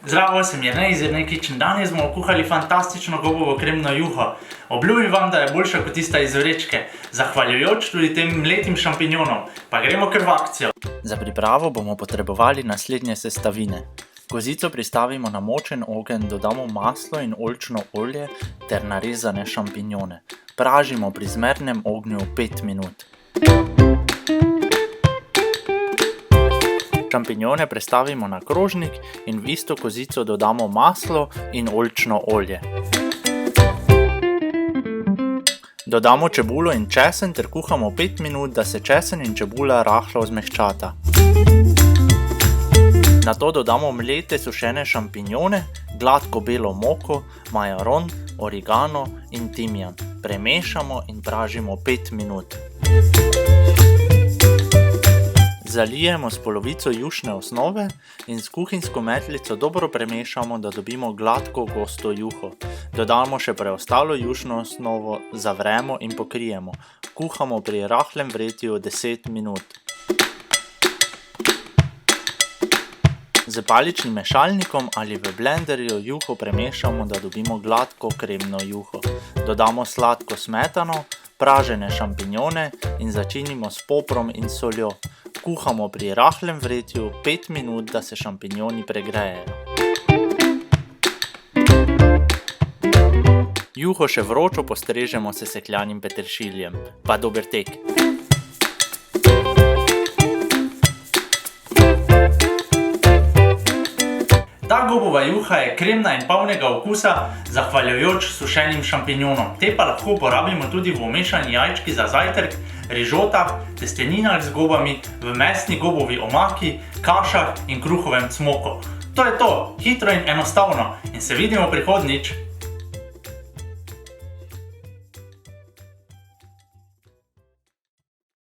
Zdravo, sem Jernej iz Jernej Kitchen. Danes bomo kuhali fantastično gobovo kremno juho. Obljubim vam, da je boljša kot tista iz vrečke, zahvaljujoč tudi tem mletim šampinjonom. Pa gremo kar v akcijo. Za pripravo bomo potrebovali naslednje sestavine. Kozico pristavimo na močen ogenj, dodamo maslo in oljčno olje ter narezane šampinjone. Pražimo pri zmernem ognju 5 minut. Šampinjone prestavimo na krožnik in v isto kozico dodamo maslo in oljčno olje. Dodamo čebulo in česen ter kuhamo 5 minut, da se česen in čebula rahlo zmehčata. Nato dodamo mlete sušene šampinjone, gladko belo moko, majaron, origano in timijan. Premešamo in pražimo 5 minut. Zalijemo s polovico jušne osnove in s kuhinjsko metlico dobro premešamo, da dobimo gladko gosto juho. Dodamo še preostalo jušno osnovo, zavremo in pokrijemo. Kuhamo pri rahlem vretju 10 minut. Z paličnim mešalnikom ali v blenderju juho premešamo, da dobimo gladko kremno juho. Dodamo sladko smetano, pražene šampinjone in začinimo s poprom in soljo. Kuhamo pri rahlem vretju 5 minut, da se šampinjoni pregrejejo. Juho še vročo postrežemo s sesekljanim peteršiljem. Pa dober tek! Ta gobova juha je kremna in polnega okusa, zahvaljujoč sušenim šampinjonom. Te pa lahko uporabimo tudi v omešani jajčki za zajtrk, rižotah, testeninah z gobami, v mesni gobovi omaki, kašah in kruhovem cmoku. To je to, hitro in enostavno in se vidimo prihodnjič!